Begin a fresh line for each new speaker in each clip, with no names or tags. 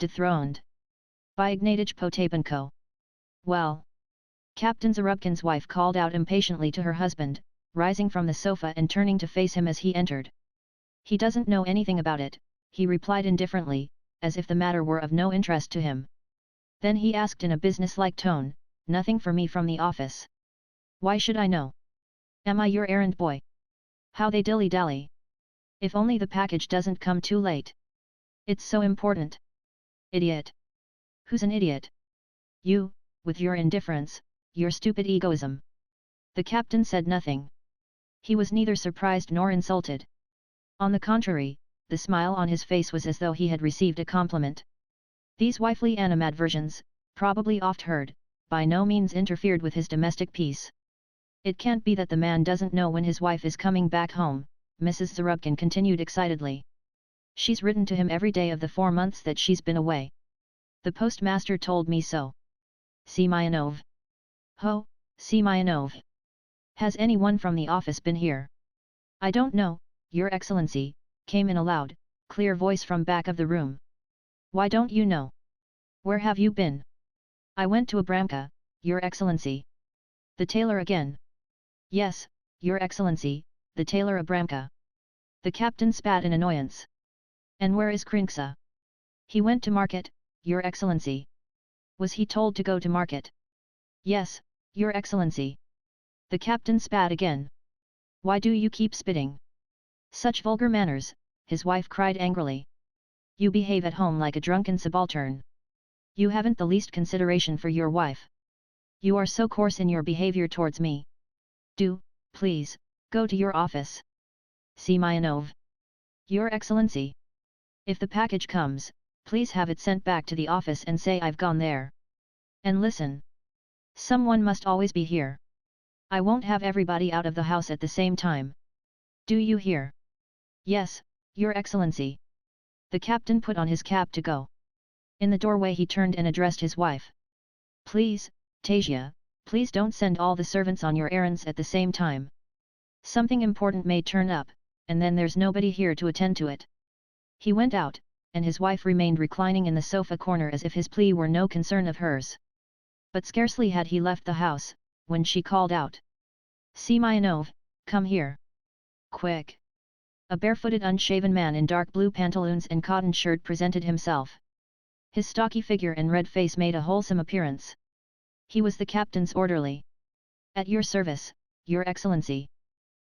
Dethroned. By Ignatij Potapenko. Well. Captain Zarubkin's wife called out impatiently to her husband, rising from the sofa and turning to face him as he entered. He doesn't know anything about it, he replied indifferently, as if the matter were of no interest to him. Then he asked in a business-like tone, nothing for me from the office. Why should I know? Am I your errand boy? How they dilly-dally. If only the package doesn't come too late. It's so important. Idiot. Who's an idiot? You, with your indifference, your stupid egoism. The captain said nothing. He was neither surprised nor insulted. On the contrary, the smile on his face was as though he had received a compliment. These wifely animadversions, probably oft heard, by no means interfered with his domestic peace. It can't be that the man doesn't know when his wife is coming back home, Mrs. Zarubkin continued excitedly. She's written to him every day of the 4 months that she's been away. The postmaster told me so. Semyonov. Ho, Semyonov. Has anyone from the office been here? I don't know, Your Excellency, came in a loud, clear voice from back of the room. Why don't you know? Where have you been? I went to Abramka, Your Excellency. The tailor again. Yes, Your Excellency, the tailor Abramka. The captain spat in annoyance. And where is Krinksa? He went to market, Your Excellency. Was he told to go to market? Yes, Your Excellency. The captain spat again. Why do you keep spitting? Such vulgar manners, his wife cried angrily. You behave at home like a drunken subaltern. You haven't the least consideration for your wife. You are so coarse in your behavior towards me. Do, please, go to your office. Semyonov. Your Excellency. If the package comes, please have it sent back to the office and say I've gone there. And listen. Someone must always be here. I won't have everybody out of the house at the same time. Do you hear? Yes, Your Excellency. The captain put on his cap to go. In the doorway he turned and addressed his wife. Please, Tasia, please don't send all the servants on your errands at the same time. Something important may turn up, and then there's nobody here to attend to it. He went out, and his wife remained reclining in the sofa corner as if his plea were no concern of hers. But scarcely had he left the house, when she called out. Semyonov, come here. Quick. A barefooted unshaven man in dark blue pantaloons and cotton shirt presented himself. His stocky figure and red face made a wholesome appearance. He was the captain's orderly. At your service, Your Excellency.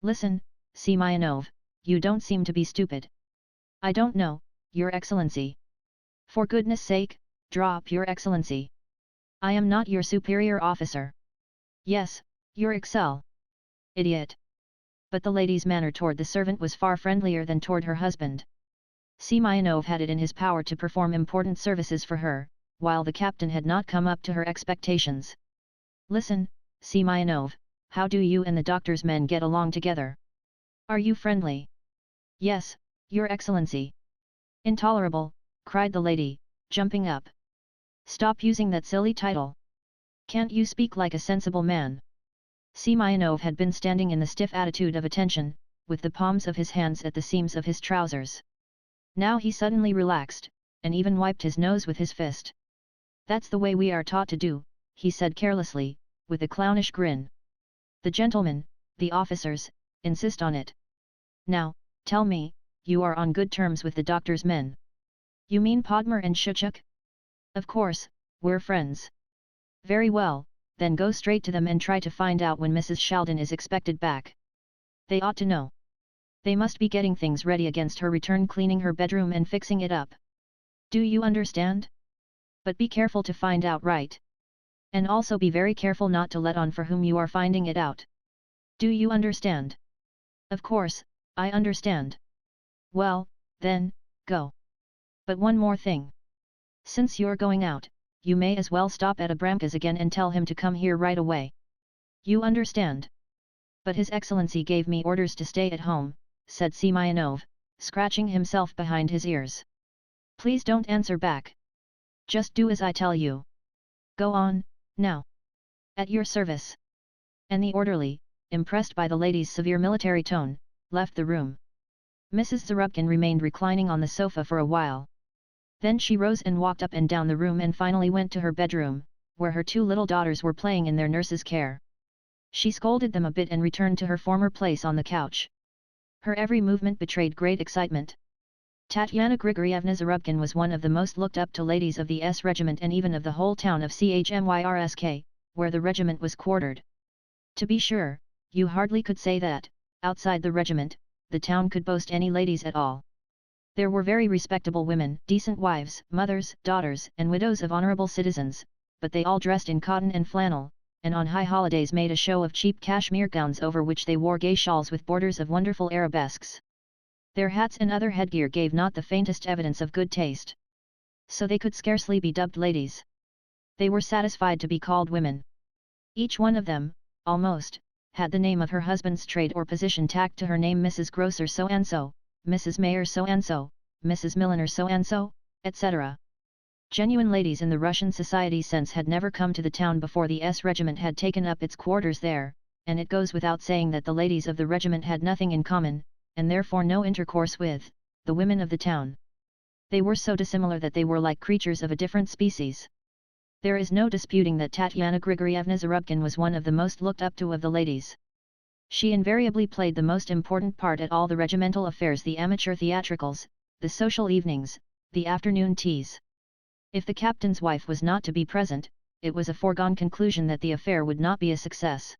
Listen, Semyonov, you don't seem to be stupid. I don't know, Your Excellency. For goodness sake, drop Your Excellency. I am not your superior officer. Yes, Your Excel. Idiot. But the lady's manner toward the servant was far friendlier than toward her husband. Semyonov had it in his power to perform important services for her, while the captain had not come up to her expectations. Listen, Semyonov, how do you and the doctor's men get along together? Are you friendly? Yes, Your Excellency. Intolerable, cried the lady, jumping up. Stop using that silly title. Can't you speak like a sensible man? Semyonov had been standing in the stiff attitude of attention, with the palms of his hands at the seams of his trousers. Now he suddenly relaxed, and even wiped his nose with his fist. That's the way we are taught to do, he said carelessly, with a clownish grin. The gentlemen, the officers, insist on it. Now, tell me, you are on good terms with the doctor's men. You mean Podmar and Shuchuk? Of course, we're friends. Very well, then go straight to them and try to find out when Mrs. Shaldin is expected back. They ought to know. They must be getting things ready against her return, cleaning her bedroom and fixing it up. Do you understand? But be careful to find out right. And also be very careful not to let on for whom you are finding it out. Do you understand? Of course, I understand. Well, then, go. But one more thing. Since you're going out, you may as well stop at Abramka's again and tell him to come here right away. You understand? But His Excellency gave me orders to stay at home, said Semyonov, scratching himself behind his ears. Please don't answer back. Just do as I tell you. Go on, now. At your service. And the orderly, impressed by the lady's severe military tone, left the room. Mrs. Zarubkin remained reclining on the sofa for a while. Then she rose and walked up and down the room and finally went to her bedroom, where her 2 little daughters were playing in their nurse's care. She scolded them a bit and returned to her former place on the couch. Her every movement betrayed great excitement. Tatyana Grigorievna Zarubkin was one of the most looked up to ladies of the S Regiment and even of the whole town of Chmyrsk, where the regiment was quartered. To be sure, you hardly could say that, outside the regiment, the town could boast any ladies at all. There were very respectable women, decent wives, mothers, daughters, and widows of honorable citizens, but they all dressed in cotton and flannel, and on high holidays made a show of cheap cashmere gowns over which they wore gay shawls with borders of wonderful arabesques. Their hats and other headgear gave not the faintest evidence of good taste. So they could scarcely be dubbed ladies. They were satisfied to be called women. Each one of them, almost, had the name of her husband's trade or position tacked to her name: Mrs. Grocer so-and-so, Mrs. Mayor so-and-so, Mrs. Milliner so-and-so, etc. Genuine ladies in the Russian society sense had never come to the town before the S Regiment had taken up its quarters there, and it goes without saying that the ladies of the regiment had nothing in common, and therefore no intercourse with, the women of the town. They were so dissimilar that they were like creatures of a different species. There is no disputing that Tatyana Grigorievna Zarubkin was one of the most looked up to of the ladies. She invariably played the most important part at all the regimental affairs: the amateur theatricals, the social evenings, the afternoon teas. If the captain's wife was not to be present, it was a foregone conclusion that the affair would not be a success.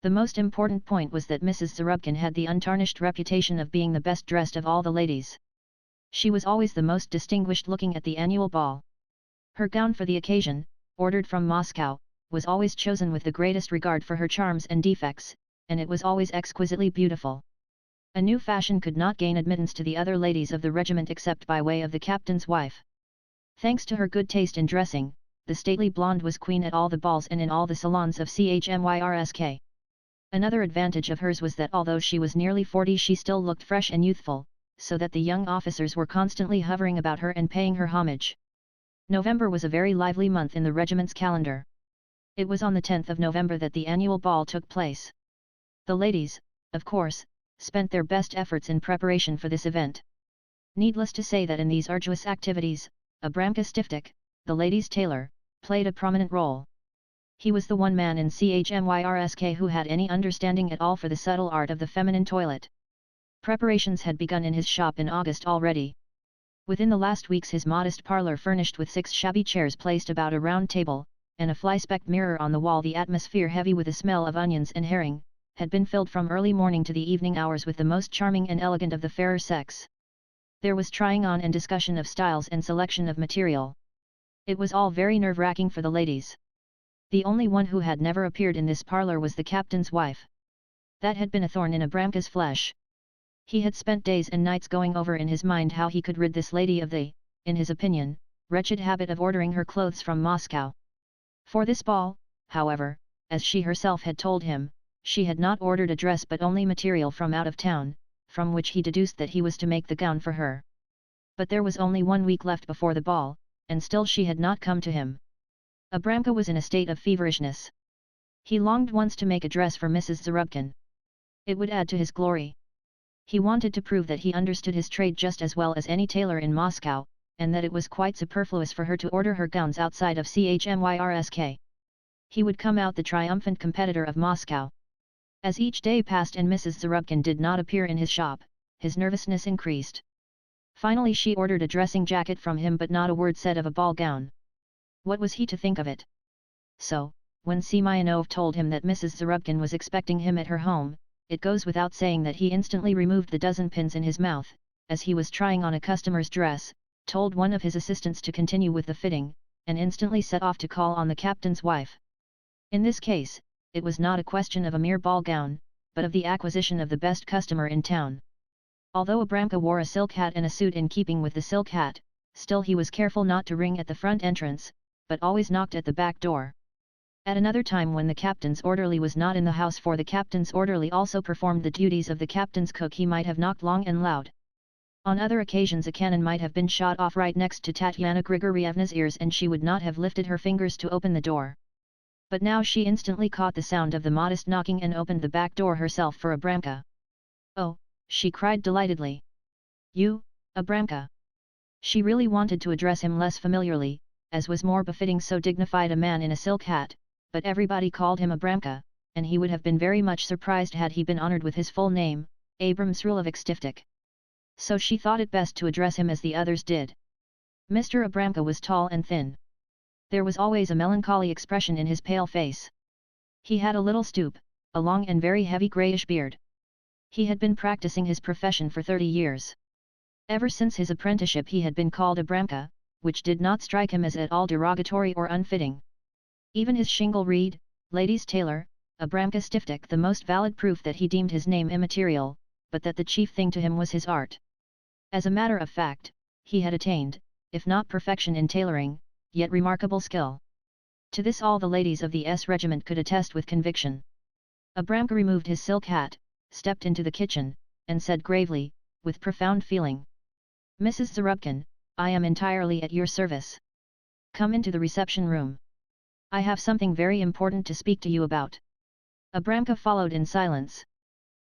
The most important point was that Mrs. Zarubkin had the untarnished reputation of being the best dressed of all the ladies. She was always the most distinguished looking at the annual ball. Her gown for the occasion, ordered from Moscow, was always chosen with the greatest regard for her charms and defects, and it was always exquisitely beautiful. A new fashion could not gain admittance to the other ladies of the regiment except by way of the captain's wife. Thanks to her good taste in dressing, the stately blonde was queen at all the balls and in all the salons of Chmyrsk. Another advantage of hers was that although she was nearly 40 she still looked fresh and youthful, so that the young officers were constantly hovering about her and paying her homage. November was a very lively month in the regiment's calendar. It was on the 10th of November that the annual ball took place. The ladies, of course, spent their best efforts in preparation for this event. Needless to say that in these arduous activities, Abramka Stiftik, the ladies' tailor, played a prominent role. He was the one man in Chmyrsk who had any understanding at all for the subtle art of the feminine toilet. Preparations had begun in his shop in August already. Within the last weeks his modest parlour, furnished with 6 shabby chairs placed about a round table, and a fly-specked mirror on the wall, the atmosphere heavy with the smell of onions and herring, had been filled from early morning to the evening hours with the most charming and elegant of the fairer sex. There was trying on and discussion of styles and selection of material. It was all very nerve-wracking for the ladies. The only one who had never appeared in this parlour was the captain's wife. That had been a thorn in Abramka's flesh. He had spent days and nights going over in his mind how he could rid this lady of the, in his opinion, wretched habit of ordering her clothes from Moscow. For this ball, however, as she herself had told him, she had not ordered a dress but only material from out of town, from which he deduced that he was to make the gown for her. But there was only 1 week left before the ball, and still she had not come to him. Abramka was in a state of feverishness. He longed once to make a dress for Mrs. Zarubkin. It would add to his glory. He wanted to prove that he understood his trade just as well as any tailor in Moscow, and that it was quite superfluous for her to order her gowns outside of Chmyrsk. He would come out the triumphant competitor of Moscow. As each day passed and Mrs. Zarubkin did not appear in his shop, his nervousness increased. Finally she ordered a dressing jacket from him, but not a word said of a ball gown. What was he to think of it? So, when Semyonov told him that Mrs. Zarubkin was expecting him at her home, it goes without saying that he instantly removed the dozen pins in his mouth, as he was trying on a customer's dress, told one of his assistants to continue with the fitting, and instantly set off to call on the captain's wife. In this case, it was not a question of a mere ball gown, but of the acquisition of the best customer in town. Although Abramka wore a silk hat and a suit in keeping with the silk hat, still he was careful not to ring at the front entrance, but always knocked at the back door. At another time, when the captain's orderly was not in the house, for the captain's orderly also performed the duties of the captain's cook, he might have knocked long and loud. On other occasions a cannon might have been shot off right next to Tatyana Grigorievna's ears and she would not have lifted her fingers to open the door. But now she instantly caught the sound of the modest knocking and opened the back door herself for Abramka. "Oh," she cried delightedly. "You, Abramka!" She really wanted to address him less familiarly, as was more befitting so dignified a man in a silk hat, but everybody called him Abramka, and he would have been very much surprised had he been honored with his full name, Abramsrulovic Stiftik. So she thought it best to address him as the others did. Mr. Abramka was tall and thin. There was always a melancholy expression in his pale face. He had a little stoop, a long and very heavy greyish beard. He had been practicing his profession for 30 years. Ever since his apprenticeship he had been called Abramka, which did not strike him as at all derogatory or unfitting. Even his shingle reed, ladies' tailor, Abramka Stiftik, the most valid proof that he deemed his name immaterial, but that the chief thing to him was his art. As a matter of fact, he had attained, if not perfection in tailoring, yet remarkable skill. To this all the ladies of the S regiment could attest with conviction. Abramka removed his silk hat, stepped into the kitchen, and said gravely, with profound feeling, "Mrs. Zarubkin, I am entirely at your service. Come into the reception room. I have something very important to speak to you about." Abramka followed in silence.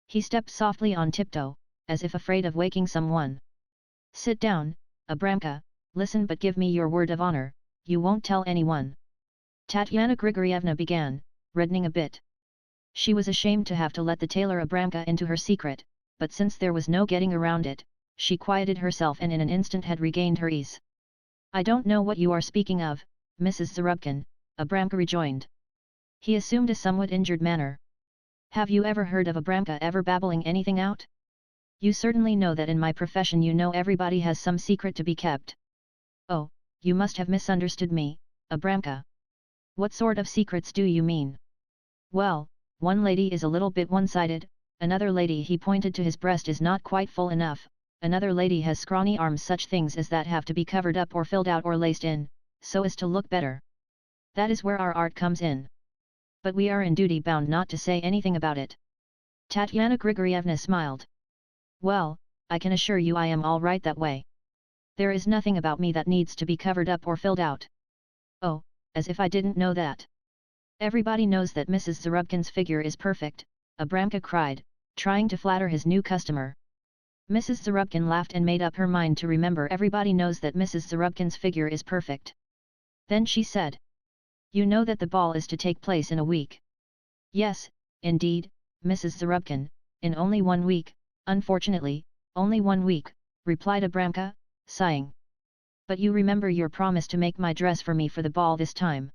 He stepped softly on tiptoe, as if afraid of waking someone. "Sit down, Abramka, listen, but give me your word of honor, you won't tell anyone." Tatyana Grigorievna began, reddening a bit. She was ashamed to have to let the tailor Abramka into her secret, but since there was no getting around it, she quieted herself and in an instant had regained her ease. "I don't know what you are speaking of, Mrs. Zarubkin," Abramka rejoined. He assumed a somewhat injured manner. "Have you ever heard of Abramka ever babbling anything out? You certainly know that in my profession you know everybody has some secret to be kept." "Oh, you must have misunderstood me, Abramka. What sort of secrets do you mean?" "Well, one lady is a little bit one-sided, another lady," he pointed to his breast, "is not quite full enough, another lady has scrawny arms, such things as that have to be covered up or filled out or laced in, so as to look better. That is where our art comes in. But we are in duty bound not to say anything about it." Tatyana Grigorievna smiled. "Well, I can assure you I am all right that way. There is nothing about me that needs to be covered up or filled out." "Oh, as if I didn't know that. Everybody knows that Mrs. Zarubkin's figure is perfect," Abramka cried, trying to flatter his new customer. Mrs. Zarubkin laughed and made up her mind to remember everybody knows that Mrs. Zarubkin's figure is perfect. Then she said, "You know that the ball is to take place in a week." "Yes, indeed, Mrs. Zarubkin, in only 1 week, unfortunately, only 1 week," replied Abramka, sighing. "But you remember your promise to make my dress for me for the ball this time."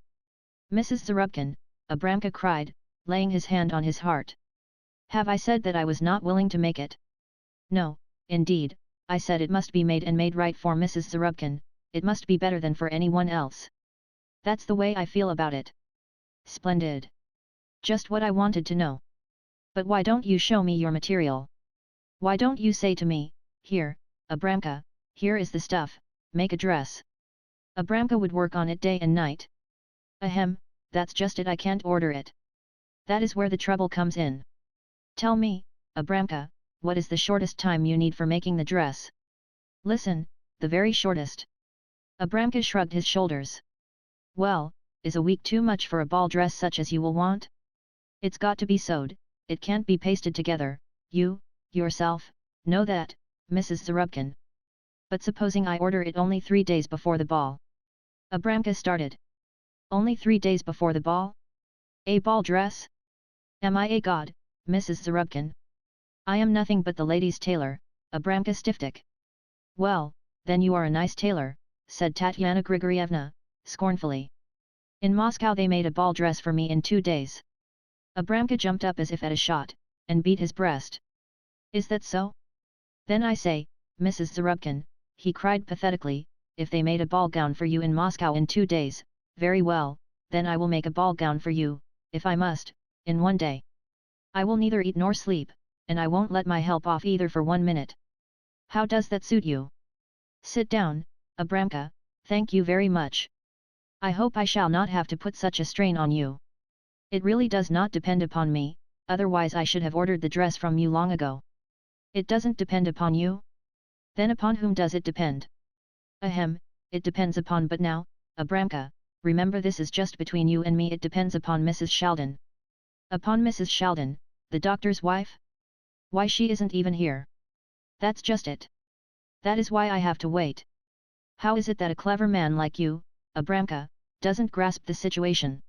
"Mrs. Zarubkin," Abramka cried, laying his hand on his heart. "Have I said that I was not willing to make it? No, indeed, I said it must be made and made right for Mrs. Zarubkin, it must be better than for anyone else. That's the way I feel about it." "Splendid! Just what I wanted to know. But why don't you show me your material? Why don't you say to me, 'Here, Abramka, here is the stuff, make a dress'? Abramka would work on it day and night." "Ahem, that's just it, I can't order it. That is where the trouble comes in. Tell me, Abramka, what is the shortest time you need for making the dress?" "Listen, the very shortest." Abramka shrugged his shoulders. "Well, is a week too much for a ball dress such as you will want? It's got to be sewed, it can't be pasted together, you, yourself, know that, Mrs. Zarubkin. But supposing I order it only 3 days before the ball?" Abramka started. "Only 3 days before the ball? A ball dress? Am I a god, Mrs. Zarubkin? I am nothing but the lady's tailor, Abramka Stiftik." "Well, then you are a nice tailor," said Tatyana Grigorievna, scornfully. "In Moscow they made a ball dress for me in 2 days." Abramka jumped up as if at a shot, and beat his breast. "Is that so? Then I say, Mrs. Zarubkin," he cried pathetically, "if they made a ball gown for you in Moscow in 2 days, very well, then I will make a ball gown for you, if I must, in 1 day. I will neither eat nor sleep, and I won't let my help off either for 1 minute. How does that suit you? Sit down, Abramka, thank you very much. I hope I shall not have to put such a strain on you. It really does not depend upon me, otherwise I should have ordered the dress from you long ago." "It doesn't depend upon you? Then upon whom does it depend?" "Ahem, it depends upon, but now, Abramka, remember this is just between you and me, it depends upon Mrs. Shaldin." "Upon Mrs. Shaldin, the doctor's wife? Why, she isn't even here." "That's just it. That is why I have to wait. How is it that a clever man like you, Abramka, doesn't grasp the situation?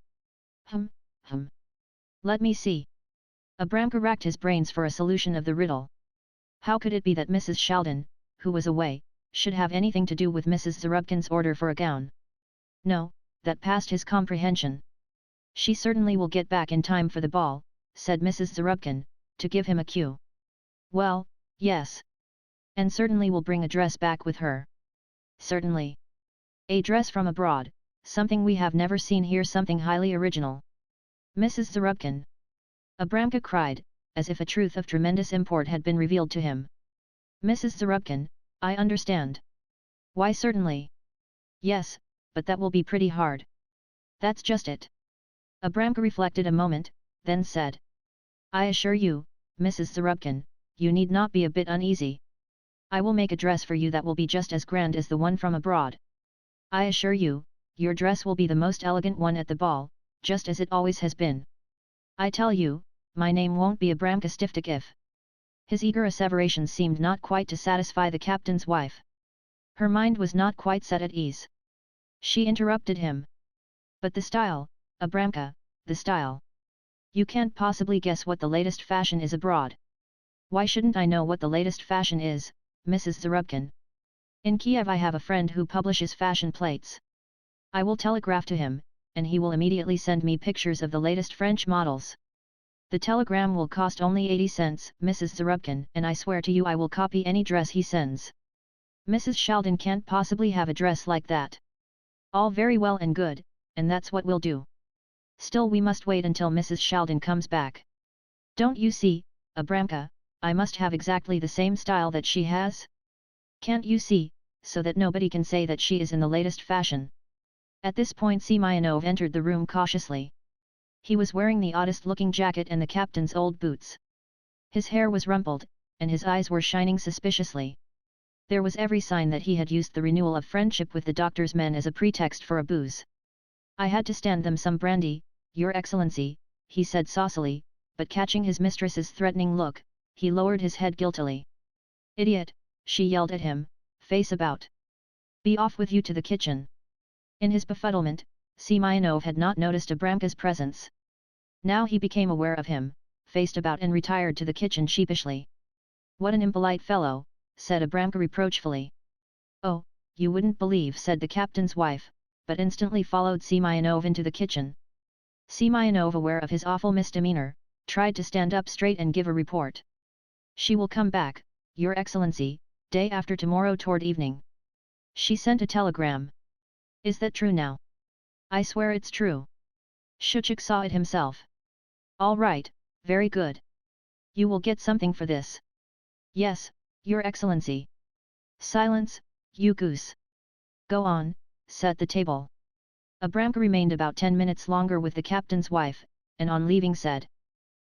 Hum. Let me see. Abramka racked his brains for a solution of the riddle. How could it be that Mrs. Shaldin, who was away, should have anything to do with Mrs. Zarubkin's order for a gown? No, that passed his comprehension. She certainly will get back in time for the ball, said Mrs. Zarubkin, to give him a cue. Well, yes. And certainly will bring a dress back with her. Certainly. A dress from abroad, something we have never seen here, something highly original. Mrs. Zarubkin. Abramka cried, as if a truth of tremendous import had been revealed to him. Mrs. Zarubkin, I understand. Why certainly. Yes, but that will be pretty hard. That's just it. Abramka reflected a moment, then said. I assure you, Mrs. Zarubkin, you need not be a bit uneasy. I will make a dress for you that will be just as grand as the one from abroad. I assure you, your dress will be the most elegant one at the ball, just as it always has been. I tell you, my name won't be Abramka Stiftik if. His eager asseveration seemed not quite to satisfy the captain's wife. Her mind was not quite set at ease. She interrupted him. But the style, Abramka, the style. You can't possibly guess what the latest fashion is abroad. Why shouldn't I know what the latest fashion is, Mrs. Zarubkin? In Kiev I have a friend who publishes fashion plates. I will telegraph to him, and he will immediately send me pictures of the latest French models. The telegram will cost only 80 cents, Mrs. Zarubkin, and I swear to you I will copy any dress he sends. Mrs. Shaldin can't possibly have a dress like that. All very well and good, and that's what we'll do. Still we must wait until Mrs. Shaldin comes back. Don't you see, Abramka, I must have exactly the same style that she has? Can't you see, so that nobody can say that she is in the latest fashion? At this point Semyonov entered the room cautiously. He was wearing the oddest-looking jacket and the captain's old boots. His hair was rumpled, and his eyes were shining suspiciously. There was every sign that he had used the renewal of friendship with the doctor's men as a pretext for a booze. I had to stand them some brandy, Your Excellency, he said saucily, but catching his mistress's threatening look, he lowered his head guiltily. Idiot, she yelled at him, face about. Be off with you to the kitchen. In his befuddlement, Semyonov had not noticed Abramka's presence. Now he became aware of him, faced about and retired to the kitchen sheepishly. What an impolite fellow, said Abramka reproachfully. Oh, you wouldn't believe, said the captain's wife, but instantly followed Semyonov into the kitchen. Semyonov, aware of his awful misdemeanor, tried to stand up straight and give a report. She will come back, Your Excellency, day after tomorrow toward evening. She sent a telegram. Is that true now? I swear it's true. Shuchik saw it himself. All right, very good. You will get something for this. Yes, Your Excellency. Silence, you goose. Go on, set the table. Abramka remained about 10 minutes longer with the captain's wife, and on leaving said.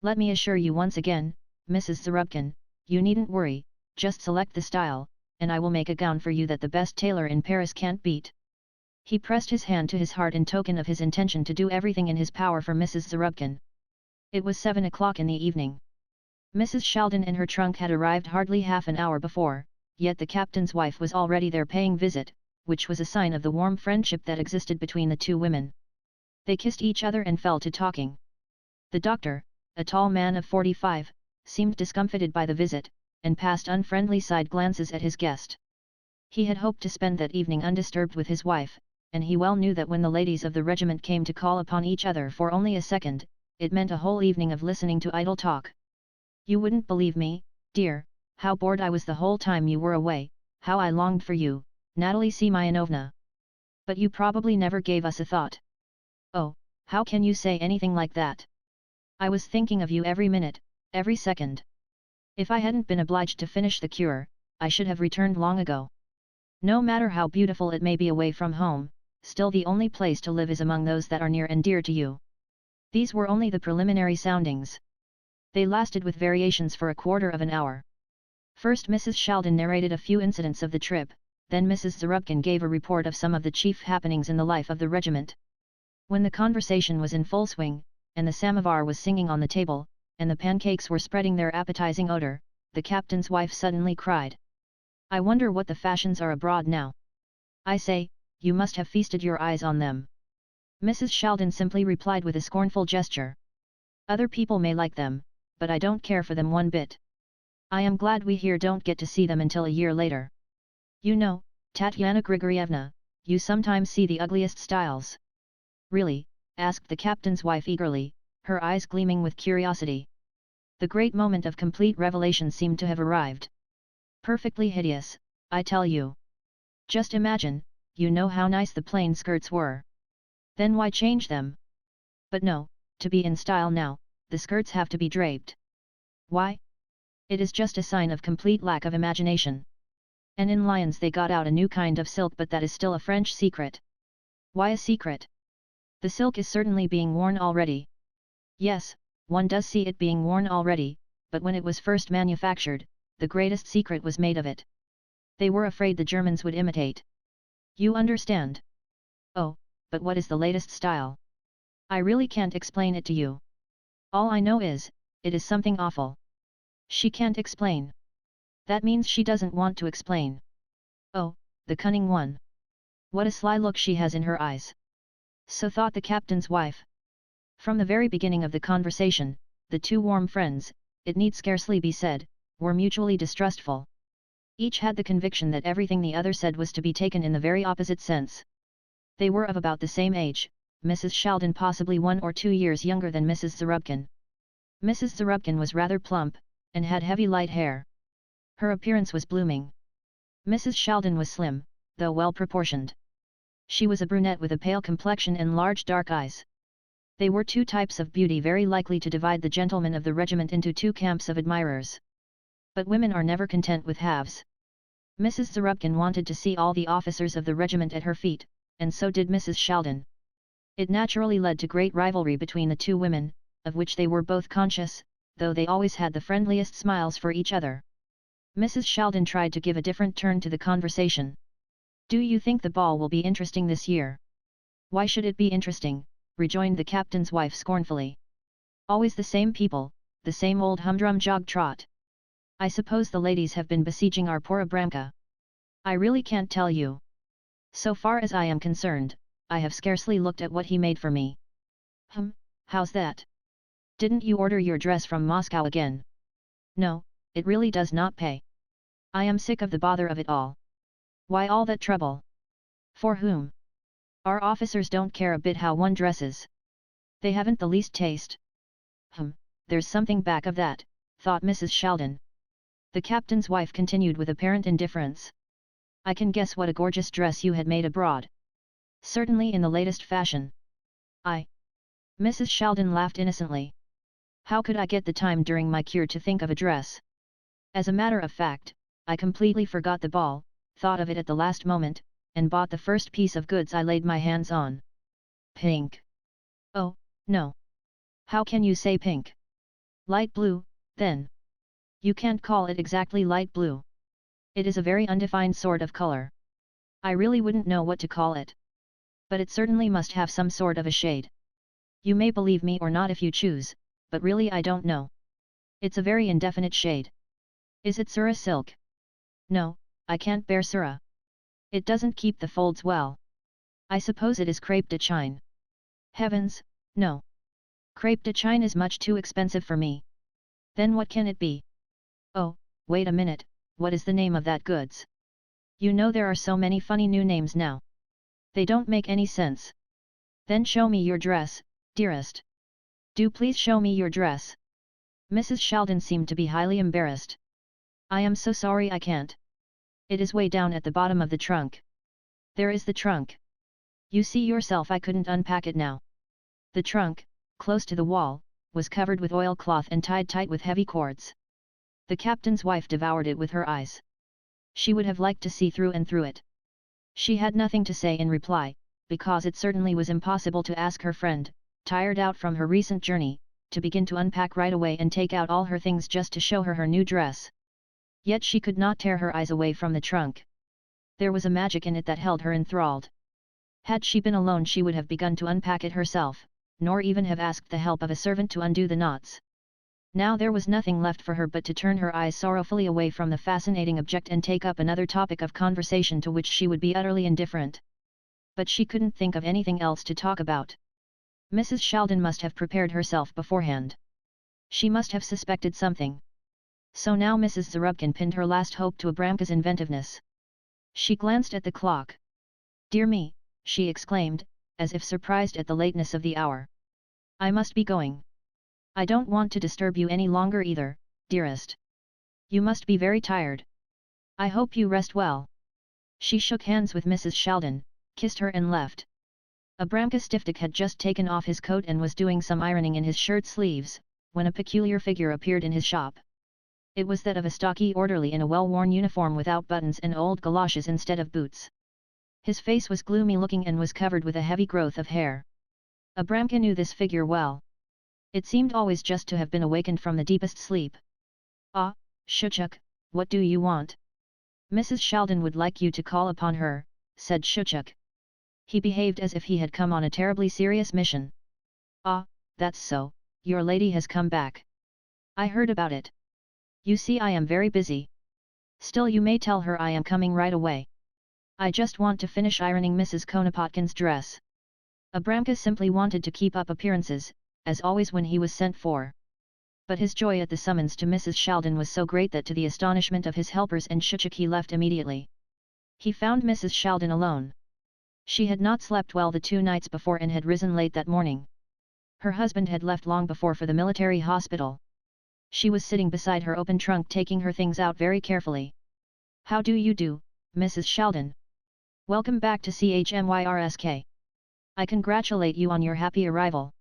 Let me assure you once again, Mrs. Zarubkin, you needn't worry, just select the style, and I will make a gown for you that the best tailor in Paris can't beat. He pressed his hand to his heart in token of his intention to do everything in his power for Mrs. Zarubkin. It was 7 o'clock in the evening. Mrs. Shaldin and her trunk had arrived hardly half an hour before, yet the captain's wife was already there paying visit, which was a sign of the warm friendship that existed between the two women. They kissed each other and fell to talking. The doctor, a tall man of 45, seemed discomfited by the visit, and passed unfriendly side glances at his guest. He had hoped to spend that evening undisturbed with his wife, and he well knew that when the ladies of the regiment came to call upon each other for only a second, it meant a whole evening of listening to idle talk. You wouldn't believe me, dear, how bored I was the whole time you were away, how I longed for you, Natalie Semyonovna. But you probably never gave us a thought. Oh, how can you say anything like that? I was thinking of you every minute, every second. If I hadn't been obliged to finish the cure, I should have returned long ago. No matter how beautiful it may be away from home, still the only place to live is among those that are near and dear to you. These were only the preliminary soundings. They lasted with variations for a quarter of an hour. First Mrs. Shaldin narrated a few incidents of the trip, then Mrs. Zarubkin gave a report of some of the chief happenings in the life of the regiment. When the conversation was in full swing, and the samovar was singing on the table, and the pancakes were spreading their appetizing odor, the captain's wife suddenly cried. I wonder what the fashions are abroad now. I say, you must have feasted your eyes on them. Mrs. Sheldon simply replied with a scornful gesture. Other people may like them, but I don't care for them one bit. I am glad we here don't get to see them until a year later. You know, Tatyana Grigorievna, you sometimes see the ugliest styles. Really? Asked the captain's wife eagerly, her eyes gleaming with curiosity. The great moment of complete revelation seemed to have arrived. Perfectly hideous, I tell you. Just imagine, you know how nice the plain skirts were. Then why change them? But no, to be in style now, the skirts have to be draped. Why? It is just a sign of complete lack of imagination. And in Lyons they got out a new kind of silk, but that is still a French secret. Why a secret? The silk is certainly being worn already. Yes, one does see it being worn already, but when it was first manufactured, the greatest secret was made of it. They were afraid the Germans would imitate. You understand? Oh, but what is the latest style? I really can't explain it to you. All I know is, it is something awful. She can't explain. That means she doesn't want to explain. Oh, the cunning one. What a sly look she has in her eyes. So thought the captain's wife. From the very beginning of the conversation, the two warm friends, it need scarcely be said, were mutually distrustful. Each had the conviction that everything the other said was to be taken in the very opposite sense. They were of about the same age, Mrs. Sheldon possibly 1 or 2 years younger than Mrs. Zarubkin. Mrs. Zarubkin was rather plump, and had heavy light hair. Her appearance was blooming. Mrs. Sheldon was slim, though well proportioned. She was a brunette with a pale complexion and large dark eyes. They were two types of beauty very likely to divide the gentlemen of the regiment into two camps of admirers. But women are never content with halves. Mrs. Zarubkin wanted to see all the officers of the regiment at her feet, and so did Mrs. Sheldon. It naturally led to great rivalry between the two women, of which they were both conscious, though they always had the friendliest smiles for each other. Mrs. Sheldon tried to give a different turn to the conversation. Do you think the ball will be interesting this year? Why should it be interesting? Rejoined the captain's wife scornfully. Always the same people, the same old humdrum jog-trot. I suppose the ladies have been besieging our poor Abramka. I really can't tell you. So far as I am concerned, I have scarcely looked at what he made for me. How's that? Didn't you order your dress from Moscow again? No, it really does not pay. I am sick of the bother of it all. Why all that trouble? For whom? Our officers don't care a bit how one dresses. They haven't the least taste. There's something back of that, thought Mrs. Sheldon. The captain's wife continued with apparent indifference. I can guess what a gorgeous dress you had made abroad. Certainly in the latest fashion. Mrs. Sheldon laughed innocently. How could I get the time during my cure to think of a dress? As a matter of fact, I completely forgot the ball, thought of it at the last moment, and bought the first piece of goods I laid my hands on. Pink. Oh, no. How can you say pink? Light blue, then. You can't call it exactly light blue. It is a very undefined sort of color. I really wouldn't know what to call it. But it certainly must have some sort of a shade. You may believe me or not if you choose, but really I don't know. It's a very indefinite shade. Is it Surah silk? No, I can't bear Surah. It doesn't keep the folds well. I suppose it is crepe de chine. Heavens, no. Crepe de chine is much too expensive for me. Then what can it be? Oh, wait a minute, what is the name of that goods? You know there are so many funny new names now. They don't make any sense. Then show me your dress, dearest. Do please show me your dress. Mrs. Sheldon seemed to be highly embarrassed. I am so sorry I can't. It is way down at the bottom of the trunk. There is the trunk. You see yourself I couldn't unpack it now. The trunk, close to the wall, was covered with oilcloth and tied tight with heavy cords. The captain's wife devoured it with her eyes. She would have liked to see through and through it. She had nothing to say in reply, because it certainly was impossible to ask her friend, tired out from her recent journey, to begin to unpack right away and take out all her things just to show her her new dress. Yet she could not tear her eyes away from the trunk. There was a magic in it that held her enthralled. Had she been alone she would have begun to unpack it herself, nor even have asked the help of a servant to undo the knots. Now there was nothing left for her but to turn her eyes sorrowfully away from the fascinating object and take up another topic of conversation to which she would be utterly indifferent. But she couldn't think of anything else to talk about. Mrs. Sheldon must have prepared herself beforehand. She must have suspected something. So now Mrs. Zarubkin pinned her last hope to Abramka's inventiveness. She glanced at the clock. "Dear me," she exclaimed, as if surprised at the lateness of the hour. "I must be going. I don't want to disturb you any longer either, dearest. You must be very tired. I hope you rest well." She shook hands with Mrs. Sheldon, kissed her and left. Abramka Stiftik had just taken off his coat and was doing some ironing in his shirt sleeves, when a peculiar figure appeared in his shop. It was that of a stocky orderly in a well-worn uniform without buttons and old galoshes instead of boots. His face was gloomy-looking and was covered with a heavy growth of hair. Abramka knew this figure well. It seemed always just to have been awakened from the deepest sleep. "Ah, Shuchuk, what do you want?" "Mrs. Sheldon would like you to call upon her," said Shuchuk. He behaved as if he had come on a terribly serious mission. "Ah, that's so, your lady has come back. I heard about it. You see, I am very busy. Still, you may tell her I am coming right away. I just want to finish ironing Mrs. Konopatkin's dress." Abramka simply wanted to keep up appearances, as always when he was sent for. But his joy at the summons to Mrs. Sheldon was so great that to the astonishment of his helpers and Shuchuk he left immediately. He found Mrs. Sheldon alone. She had not slept well the 2 nights before and had risen late that morning. Her husband had left long before for the military hospital. She was sitting beside her open trunk taking her things out very carefully. "How do you do, Mrs. Sheldon? Welcome back to CHMYRSK. I congratulate you on your happy arrival."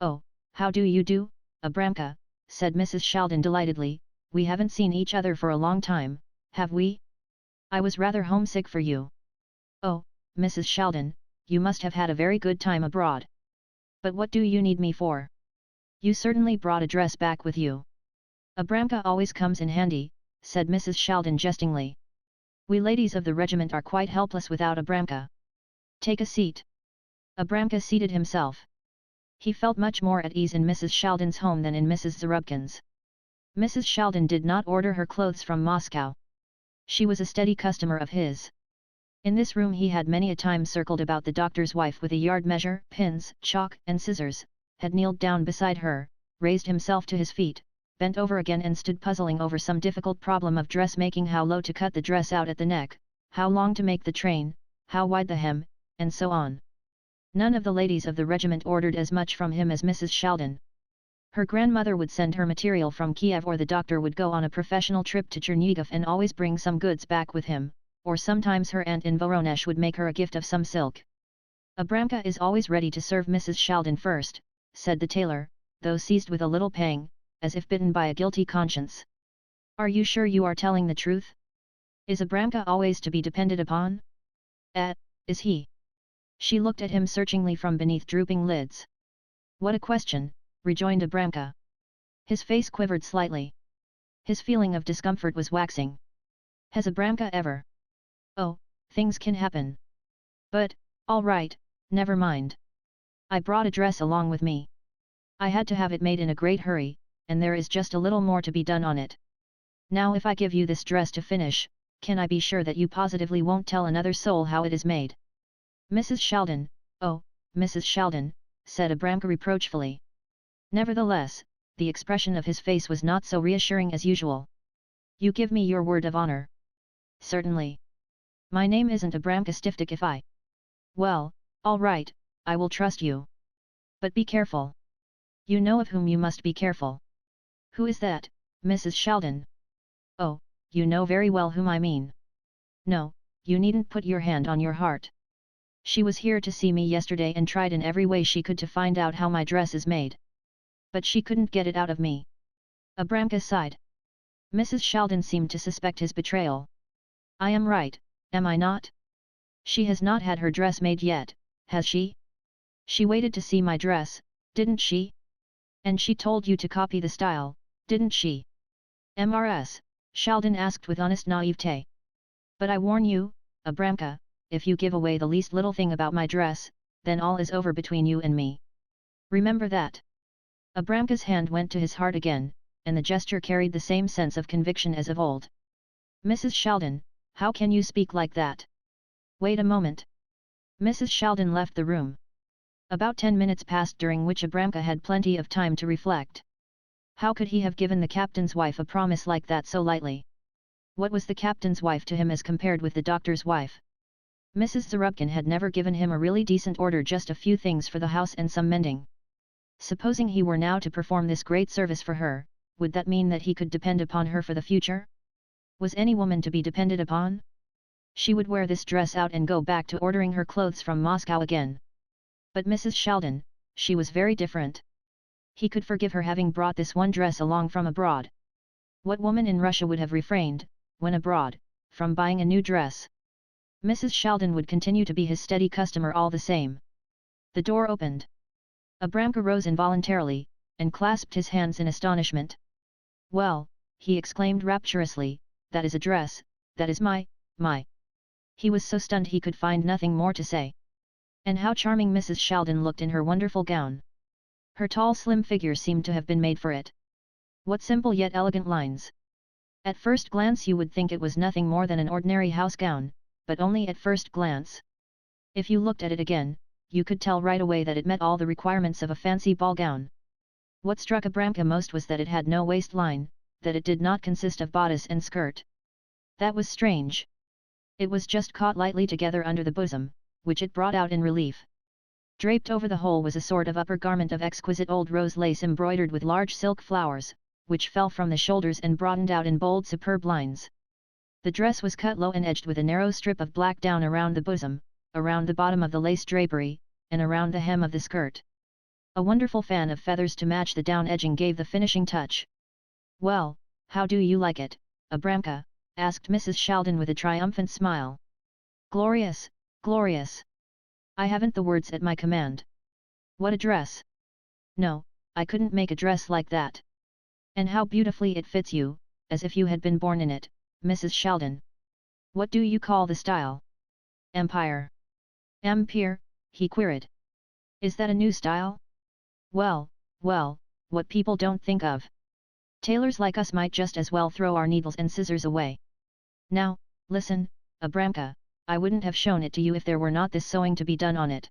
"Oh, how do you do, Abramka," said Mrs. Sheldon delightedly, "we haven't seen each other for a long time, have we? I was rather homesick for you." "Oh, Mrs. Sheldon, you must have had a very good time abroad. But what do you need me for? You certainly brought a dress back with you." "Abramka always comes in handy," said Mrs. Sheldon jestingly. "We ladies of the regiment are quite helpless without Abramka. Take a seat." Abramka seated himself. He felt much more at ease in Mrs. Sheldon's home than in Mrs. Zarubkin's. Mrs. Sheldon did not order her clothes from Moscow. She was a steady customer of his. In this room he had many a time circled about the doctor's wife with a yard measure, pins, chalk and scissors, had kneeled down beside her, raised himself to his feet, bent over again and stood puzzling over some difficult problem of dressmaking, how low to cut the dress out at the neck, how long to make the train, how wide the hem, and so on. None of the ladies of the regiment ordered as much from him as Mrs. Sheldon. Her grandmother would send her material from Kiev, or the doctor would go on a professional trip to Chernihiv and always bring some goods back with him, or sometimes her aunt in Voronezh would make her a gift of some silk. "Abramka is always ready to serve Mrs. Sheldon first," said the tailor, though seized with a little pang, as if bitten by a guilty conscience. "Are you sure you are telling the truth? Is Abramka always to be depended upon?" Is he?" She looked at him searchingly from beneath drooping lids. "What a question," rejoined Abramka. His face quivered slightly. His feeling of discomfort was waxing. "Has Abramka ever?" "Oh, things can happen. But, all right, never mind. I brought a dress along with me. I had to have it made in a great hurry, and there is just a little more to be done on it. Now if I give you this dress to finish, can I be sure that you positively won't tell another soul how it is made?" "Mrs. Sheldon, oh, Mrs. Sheldon," said Abramka reproachfully. Nevertheless, the expression of his face was not so reassuring as usual. "You give me your word of honor?" "Certainly. My name isn't Abramka Stiftik if I..." "Well, all right, I will trust you. But be careful. You know of whom you must be careful." "Who is that, Mrs. Sheldon?" "Oh, you know very well whom I mean. No, you needn't put your hand on your heart. She was here to see me yesterday and tried in every way she could to find out how my dress is made. But she couldn't get it out of me." Abramka sighed. Mrs. Sheldon seemed to suspect his betrayal. "I am right, am I not? She has not had her dress made yet, has she? She waited to see my dress, didn't she? And she told you to copy the style, didn't she?" "Mrs. Sheldon asked with honest naivete. "But I warn you, Abramka, if you give away the least little thing about my dress, then all is over between you and me. Remember that." Abramka's hand went to his heart again, and the gesture carried the same sense of conviction as of old. Mrs. Sheldon, how can you speak like that? Wait a moment. Mrs. Sheldon left the room. About 10 minutes passed, during which Abramka had plenty of time to reflect. How could he have given the captain's wife a promise like that so lightly? What was the captain's wife to him as compared with the doctor's wife? Mrs. Zarubkin had never given him a really decent order, just a few things for the house and some mending. Supposing he were now to perform this great service for her, would that mean that he could depend upon her for the future? Was any woman to be depended upon? She would wear this dress out and go back to ordering her clothes from Moscow again. But Mrs. Sheldon, she was very different. He could forgive her having brought this one dress along from abroad. What woman in Russia would have refrained, when abroad, from buying a new dress? Mrs. Sheldon would continue to be his steady customer all the same. The door opened. Abramka rose involuntarily, and clasped his hands in astonishment. Well, he exclaimed rapturously, that is a dress, that is my. He was so stunned he could find nothing more to say. And how charming Mrs. Sheldon looked in her wonderful gown. Her tall slim figure seemed to have been made for it. What simple yet elegant lines. At first glance you would think it was nothing more than an ordinary house gown, but only at first glance. If you looked at it again, you could tell right away that it met all the requirements of a fancy ball gown. What struck Abramka most was that it had no waistline, that it did not consist of bodice and skirt. That was strange. It was just caught lightly together under the bosom, which it brought out in relief. Draped over the whole was a sort of upper garment of exquisite old rose lace embroidered with large silk flowers, which fell from the shoulders and broadened out in bold superb lines. The dress was cut low and edged with a narrow strip of black down around the bosom, around the bottom of the lace drapery, and around the hem of the skirt. A wonderful fan of feathers to match the down edging gave the finishing touch. "Well, how do you like it, Abramka?" asked Mrs. Sheldon with a triumphant smile. "Glorious, glorious! I haven't the words at my command. What a dress! No, I couldn't make a dress like that. And how beautifully it fits you, as if you had been born in it, Mrs. Sheldon. What do you call the style?" "Empire." "Empire?" he queried. "Is that a new style?" Well, what people don't think of. Tailors like us might just as well throw our needles and scissors away. Now, listen, Abramka, I wouldn't have shown it to you if there were not this sewing to be done on it.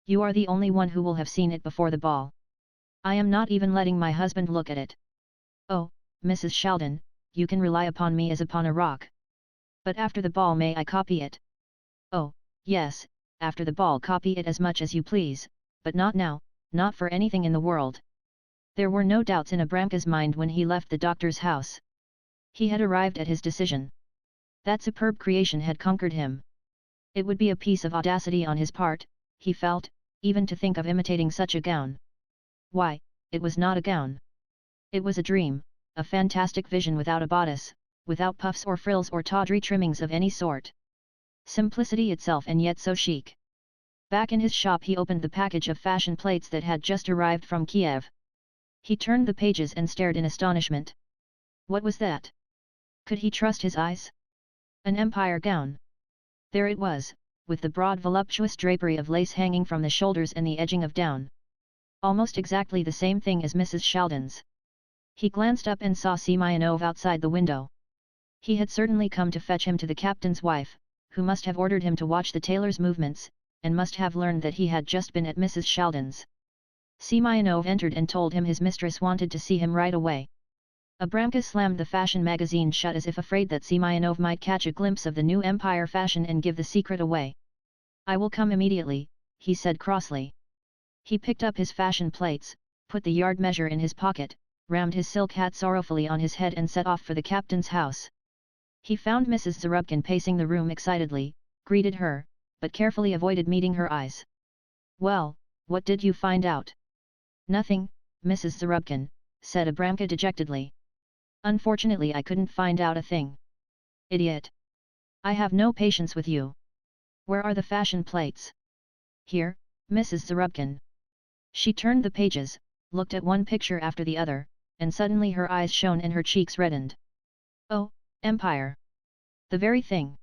You are the only one who will have seen it before the ball. I am not even letting my husband look at it. Oh, Mrs. Sheldon, you can rely upon me as upon a rock. But after the ball may I copy it? Oh, yes, after the ball copy it as much as you please, but not now, not for anything in the world. There were no doubts in Abramka's mind when he left the doctor's house. He had arrived at his decision. That superb creation had conquered him. It would be a piece of audacity on his part, he felt, even to think of imitating such a gown. Why, it was not a gown. It was a dream, a fantastic vision without a bodice, without puffs or frills or tawdry trimmings of any sort. Simplicity itself, and yet so chic. Back in his shop he opened the package of fashion plates that had just arrived from Kiev. He turned the pages and stared in astonishment. What was that? Could he trust his eyes? An empire gown. There it was, with the broad voluptuous drapery of lace hanging from the shoulders and the edging of down. Almost exactly the same thing as Mrs. Sheldon's. He glanced up and saw Semyonov outside the window. He had certainly come to fetch him to the captain's wife, who must have ordered him to watch the tailor's movements, and must have learned that he had just been at Mrs. Sheldon's. Semyonov entered and told him his mistress wanted to see him right away. Abramka slammed the fashion magazine shut as if afraid that Semyonov might catch a glimpse of the new empire fashion and give the secret away. "I will come immediately," he said crossly. He picked up his fashion plates, put the yard measure in his pocket, rammed his silk hat sorrowfully on his head and set off for the captain's house. He found Mrs. Zarubkin pacing the room excitedly, greeted her, but carefully avoided meeting her eyes. "Well, what did you find out?" "Nothing, Mrs. Zarubkin," said Abramka dejectedly. "Unfortunately I couldn't find out a thing." "Idiot! I have no patience with you. Where are the fashion plates?" "Here, Mrs. Zarubkin." She turned the pages, looked at one picture after the other, and suddenly her eyes shone and her cheeks reddened. "Oh, Empire! The very thing!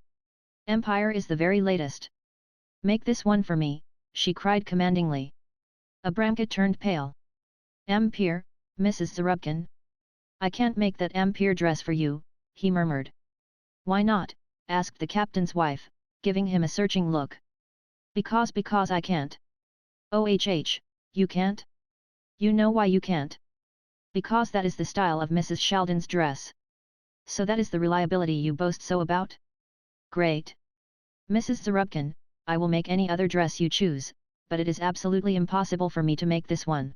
Empire is the very latest. Make this one for me," she cried commandingly. Abramka turned pale. "Empire, Mrs. Zarubkin? I can't make that Ampere dress for you, he murmured. Why not? Asked the captain's wife, giving him a searching look. Because I can't. OHH, you can't? You know why you can't? Because that is the style of Mrs. Sheldon's dress. So that is the reliability you boast so about? Great. Mrs. Zarubkin, I will make any other dress you choose, but it is absolutely impossible for me to make this one.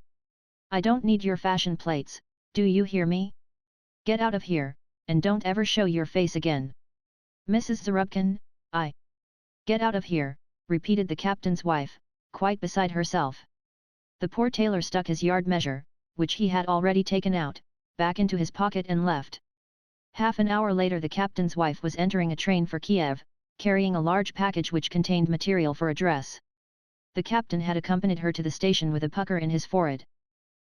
I don't need your fashion plates, do you hear me? Get out of here, and don't ever show your face again. Mrs. Zarubkin, I. Get out of here, repeated the captain's wife, quite beside herself. The poor tailor stuck his yard measure, which he had already taken out, back into his pocket and left. Half an hour later the captain's wife was entering a train for Kiev, carrying a large package which contained material for a dress. The captain had accompanied her to the station with a pucker in his forehead.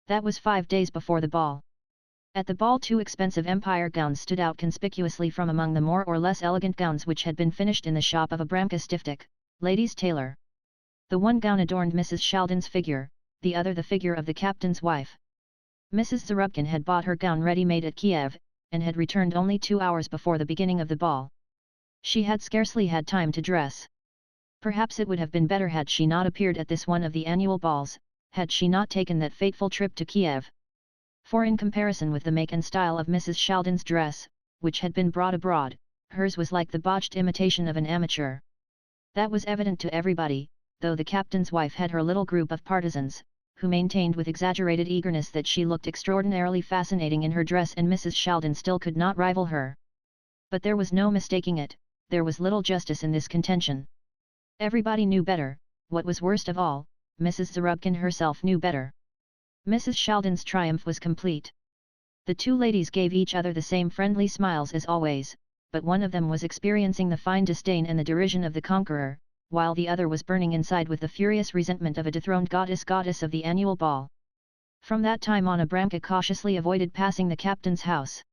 That was 5 days before the ball. At the ball 2 expensive empire gowns stood out conspicuously from among the more or less elegant gowns which had been finished in the shop of Abramka Stiftik, ladies' tailor. The one gown adorned Mrs. Sheldon's figure, the other the figure of the captain's wife. Mrs. Zarubkin had bought her gown ready-made at Kiev, and had returned only 2 hours before the beginning of the ball. She had scarcely had time to dress. Perhaps it would have been better had she not appeared at this one of the annual balls, had she not taken that fateful trip to Kiev. For in comparison with the make and style of Mrs. Sheldon's dress, which had been brought abroad, hers was like the botched imitation of an amateur. That was evident to everybody, though the captain's wife had her little group of partisans, who maintained with exaggerated eagerness that she looked extraordinarily fascinating in her dress and Mrs. Sheldon still could not rival her. But there was no mistaking it, there was little justice in this contention. Everybody knew better, what was worst of all, Mrs. Zarubkin herself knew better. Mrs. Sheldon's triumph was complete. The two ladies gave each other the same friendly smiles as always, but one of them was experiencing the fine disdain and the derision of the conqueror, while the other was burning inside with the furious resentment of a dethroned goddess of the annual ball. From that time on Abramka cautiously avoided passing the captain's house.